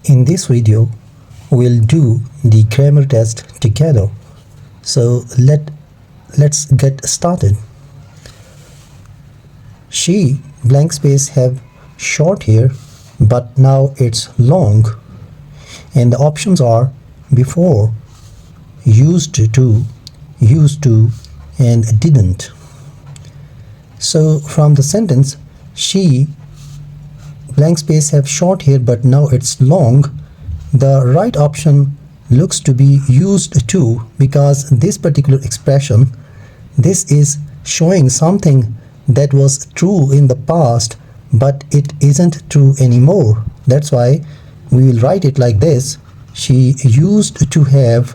In this video, we'll do the grammar test together. So let's get started. She blank space have short hair, but now it's long. And the options are before, used to, and didn't. So from the sentence, she blank space have short hair but now it's long, the right option looks to be used to, because this particular expression, this is showing something that was true in the past but it isn't true anymore. That's why we will write it like this: she used to have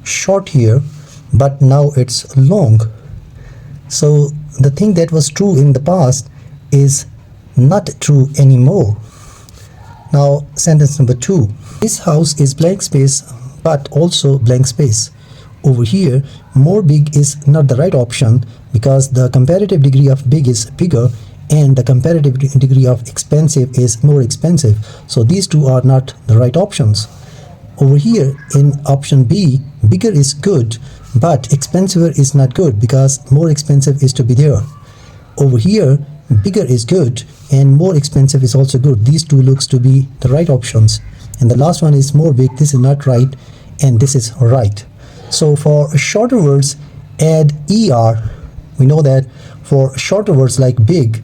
short hair but now it's long. So the thing that was true in the past is not true anymore. Now sentence number 2. This house is blank space but also blank space. Over here, more big is not the right option because the comparative degree of big is bigger and the comparative degree of expensive is more expensive. So these two are not the right options. Over here in option B, bigger is good but expensive is not good because more expensive is to be there. Over here, bigger is good and more expensive is also good. These two looks to be the right options. And the last one is more big. This is not right and this is right. So for shorter words, add ER. We know that for shorter words like big,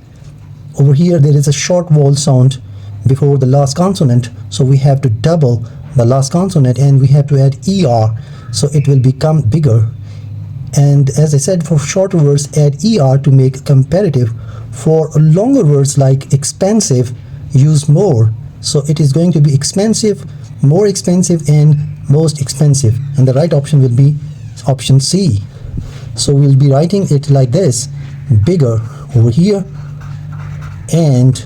over here there is a short vowel sound before the last consonant. So we have to double the last consonant and we have to add ER. So it will become bigger. And as I said, for shorter words, add ER to make comparative. For longer words like expensive, use more. So it is going to be expensive, more expensive, and most expensive. And the right option will be option C. So we'll be writing it like this: bigger over here and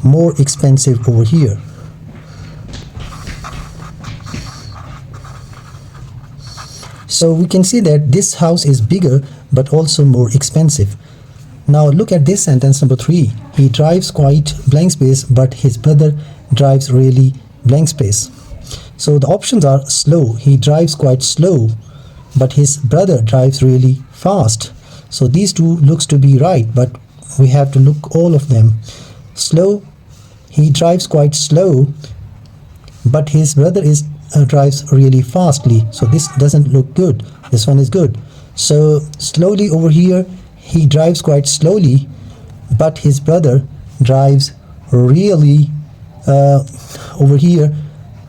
more expensive over here. So we can see that this house is bigger but also more expensive. Now look at this sentence number 3. He drives quite blank space but his brother drives really blank space. So the options are slow. He drives quite slow but his brother drives really fast. So these two looks to be right, but we have to look all of them. Slow, he drives quite slow but his brother drives really fastly. So this doesn't look good. This one is good. So slowly over here, he drives quite slowly but his brother drives really over here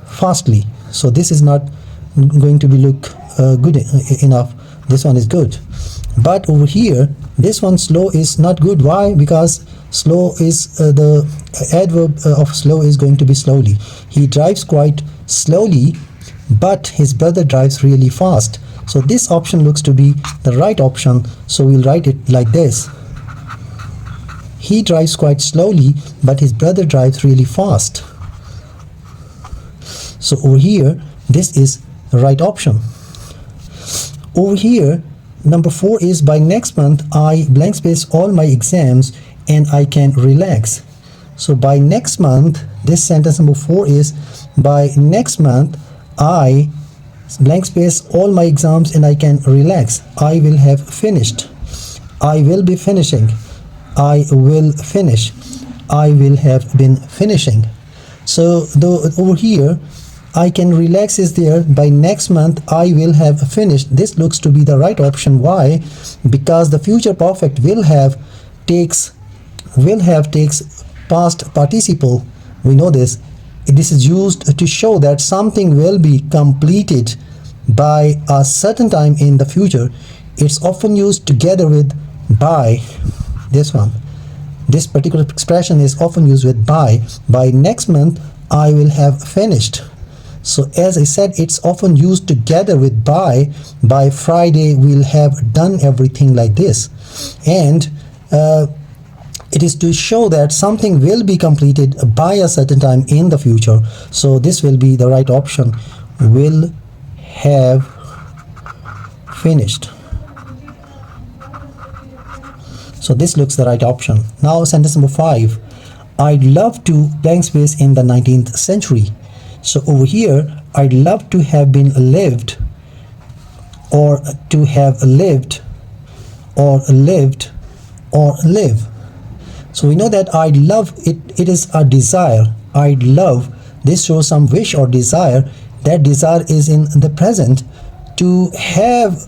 fastly. So this is not going to be look good enough. This one is good. But over here, this one slow is not good. Why? Because slow is the adverb of slow is going to be slowly. He drives quite slowly but his brother drives really fast. So this option looks to be the right option. So we'll write it like this: he drives quite slowly but his brother drives really fast. So over here, this is the right option. Over here, number 4 is by next month I blank space all my exams and I can relax. So by next month, this sentence number 4 is by next month I blank space all my exams and I can relax. I will have finished. I will be finishing. I will finish. I will have been finishing. So over here, I can relax is there. By next month I will have finished. This looks to be the right option. Why? Because the future perfect will have takes past participle. We know this. This is used to show that something will be completed by a certain time in the future. It's often used together with by. This one, this particular expression is often used with by. By next month I will have finished. So as I said, it's often used together with by. By Friday we'll have done everything, like this. And it is to show that something will be completed by a certain time in the future. So this will be the right option: will have finished. So this looks the right option. Now sentence number 5. I'd love to blank space in the 19th century. So over here, I'd love to have been lived, or to have lived, or lived, or live. So we know that I'd love, it is a desire. I'd love, this shows some wish or desire. That desire is in the present. To have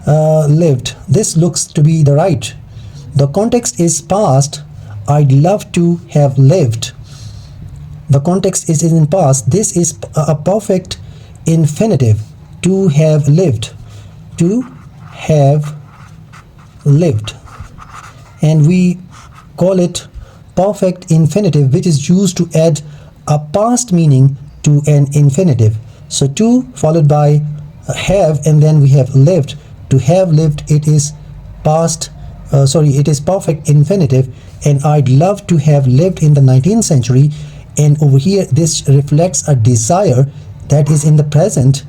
lived, this looks to be the right. The context is past. I'd love to have lived. The context is in past. This is a perfect infinitive. To have lived. To have lived. And we call it perfect infinitive, which is used to add a past meaning to an infinitive. So to followed by have, and then we have lived. To have lived, it is past, it is perfect infinitive, and I'd love to have lived in the 19th century. And over here, this reflects a desire that is in the present,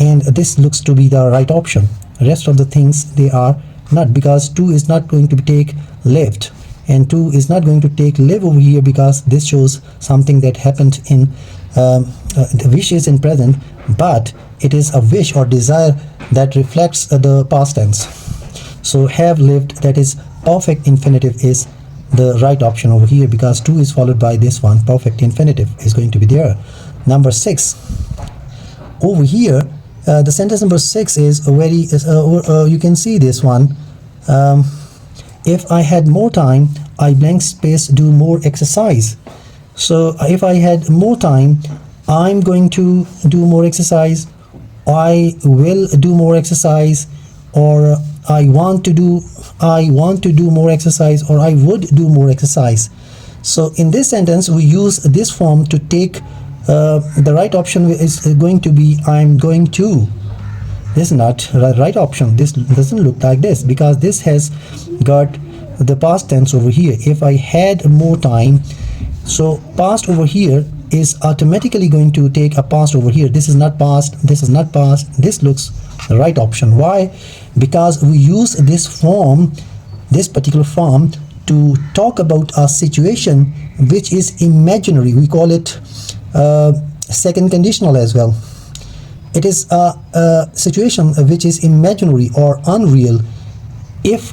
and this looks to be the right option. Rest of the things, they are not, because to is not going to take lived, and to is not going to take live over here, because this shows something that happened in the wish is in present, but it is a wish or desire that reflects the past tense. So have lived, that is perfect infinitive, is the right option over here, because to is followed by this one. Perfect infinitive is going to be there. Number 6 over here, the sentence number 6 is a very you can see this one. If I had more time, I blank space do more exercise. So if I had more time, I'm going to do more exercise, I will do more exercise, or I want to do more exercise, or I would do more exercise. So in this sentence, we use this form to take the right option is going to be I'm going to. This is not the right option. This doesn't look like this, because this has got the past tense over here. If I had more time, so past over here is automatically going to take a past over here. This is not past, this is not past. This looks the right option. Why? Because we use this form, this particular form, to talk about a situation which is imaginary. We call it second conditional as well. It is a situation which is imaginary or unreal. If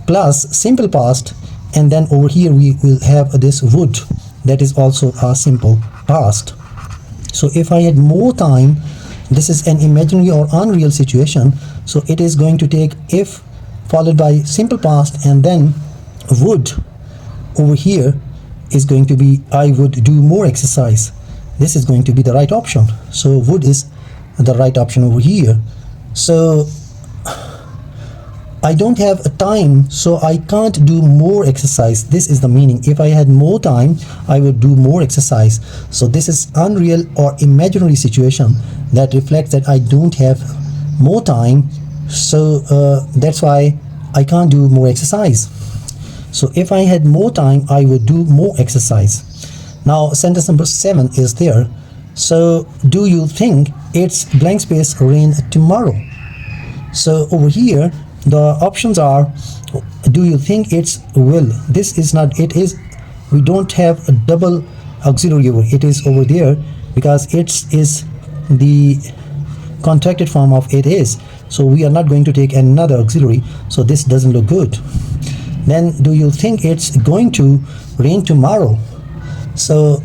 plus simple past, and then over here we will have this would, that is also a simple past. So if I had more time, this is an imaginary or unreal situation, so it is going to take if followed by simple past, and then would over here is going to be I would do more exercise. This is going to be the right option. So would is the right option over here. So I don't have a time, so I can't do more exercise. This is the meaning. If I had more time, I would do more exercise. So this is unreal or imaginary situation that reflects that I don't have more time, so that's why I can't do more exercise. So if I had more time, I would do more exercise. Now sentence number 7 is there. So do you think it's blank space rain tomorrow? So over here the options are, do you think it's will? This is not, it is, we don't have a double auxiliary over, it is over there, because it is the contracted form of it is. So we are not going to take another auxiliary, so this doesn't look good. Then do you think it's going to rain tomorrow? So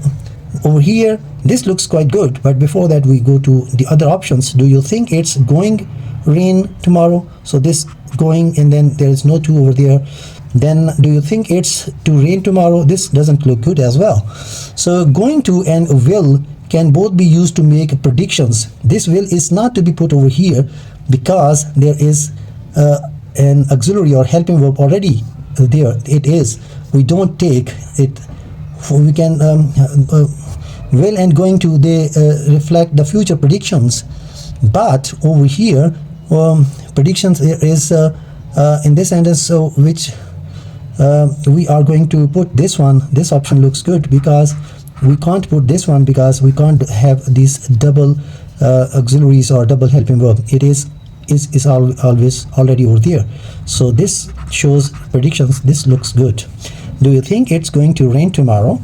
over here this looks quite good, but before that we go to the other options. Do you think it's going rain tomorrow? So this going, and then there is no to over there. Then do you think it's to rain tomorrow? This doesn't look good as well. So going to and will can both be used to make predictions. This will is not to be put over here because there is an auxiliary or helping verb already there. It is, we don't take it, we can will and going to, they reflect the future predictions, but over here predictions is in this sentence, so which we are going to put this one. This option looks good because we can't put this one because we can't have these double auxiliaries or double helping verb. It is always already over there. So this shows predictions. This looks good. Do you think it's going to rain tomorrow?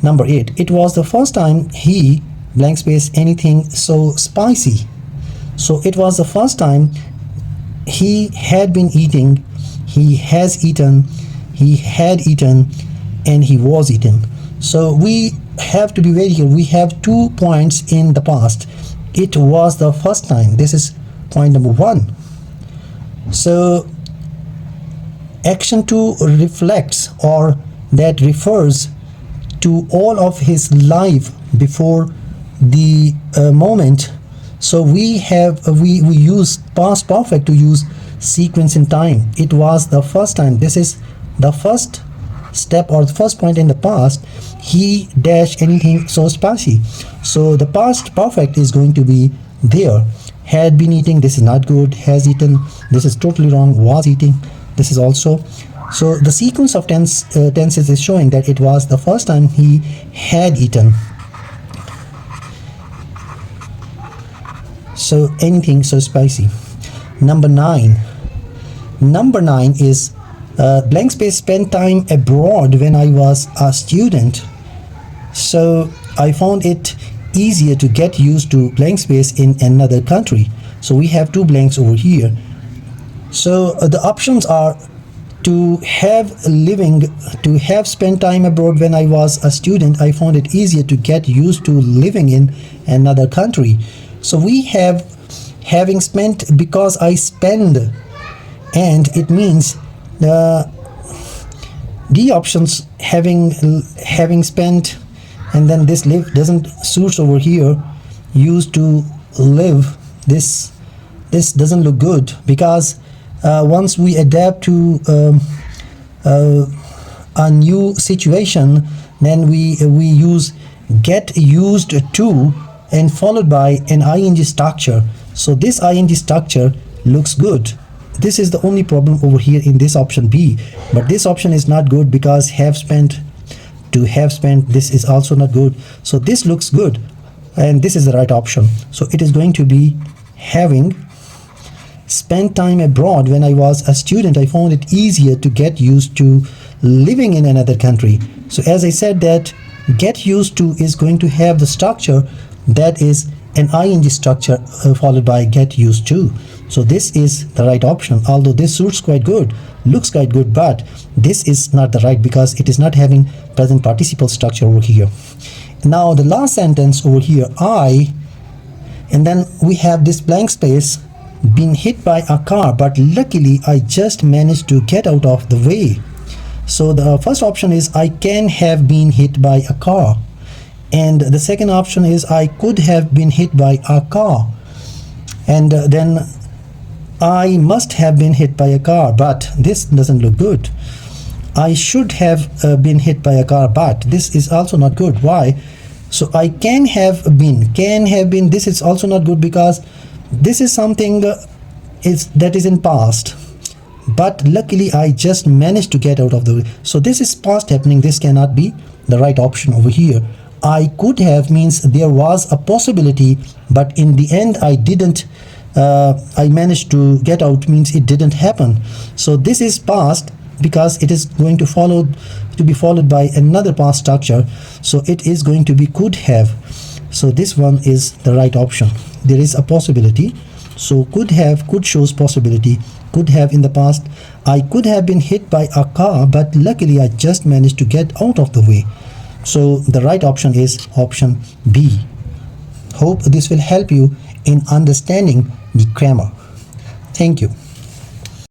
Number 8. It was the first time he blank space anything so spicy. So it was the first time he had been eating, he has eaten, he had eaten, and he was eaten. So we have to be very clear. We have 2 points in the past. It was the first time. This is point number 1. So action 2 reflects, or that refers to all of his life before the moment. So we use past perfect to use sequence in time. It was the first time. This is the first step or the first point in the past. He dash anything so spicy. So the past perfect is going to be there. Had been eating, this is not good. Has eaten, this is totally wrong. Was eating, this is also. So the sequence of tenses is showing that it was the first time he had eaten. So anything so spicy. Number 9. Number 9 is blank space spent time abroad when I was a student. So I found it easier to get used to blank space in another country. So we have 2 blanks over here. So the options are to have spent time abroad when I was a student. I found it easier to get used to living in another country. So we have having spent because I spend, and it means the options having spent, and then this live doesn't suits over here. Used to live, this doesn't look good, because once we adapt to a new situation, then we use get used to and followed by an ing structure. So this ing structure looks good. This is the only problem over here in this option B, but this option is not good because have spent to have spent, this is also not good. So this looks good, and this is the right option. So it is going to be having spent time abroad when I was a student. I found it easier to get used to living in another country. So as I said, that get used to is going to have the structure that is an ing structure followed by get used to. So this is the right option, although this suits quite good, looks quite good, but this is not the right because it is not having present participle structure over here. Now the last sentence over here, I, and then we have this blank space, been hit by a car, but luckily I just managed to get out of the way. So the first option is I can have been hit by a car, and the second option is I could have been hit by a car, and then I must have been hit by a car, but this doesn't look good. I should have been hit by a car, but this is also not good. Why? So I can have been, this is also not good because this is something that is in past, but luckily I just managed to get out of the way. So this is past happening. This cannot be the right option over here. I could have means there was a possibility, but in the end I didn't. I managed to get out means it didn't happen. So this is past because it is going to be followed by another past structure. So it is going to be could have. So this one is the right option. There is a possibility. So could have, could shows possibility. Could have in the past. I could have been hit by a car, but luckily I just managed to get out of the way. So the right option is option B. Hope this will help you in understanding the grammar. Thank you.